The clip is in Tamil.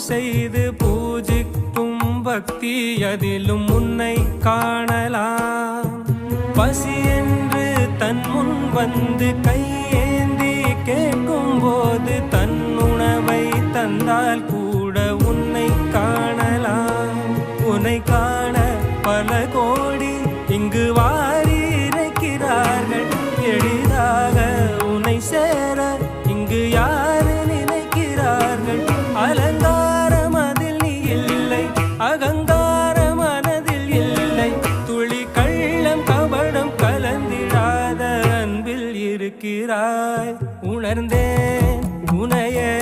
செய்து பூஜிக்கும் பக்தி அதிலும் உன்னை காணலாம். பசி என்று தன் முன் வந்து கையேந்தி கேட்கும் போது தன் உணவை தந்தால் கூட உன்னை காணலாம். உன்னை காண பல கோடி இங்கு வாரி இறைக்கிறார்கள். எளிதாக உன்னை சேர இங்கு யாரு நினைக்கிறார்கள். அலங்காரம் அதில் நீ இல்லை, அகங்கார மனதில் இல்லை. துளி கள்ளம் கபடம் கலந்திடாத அன்பில் இருக்கிறாய். உணர்ந்தேன் உனையே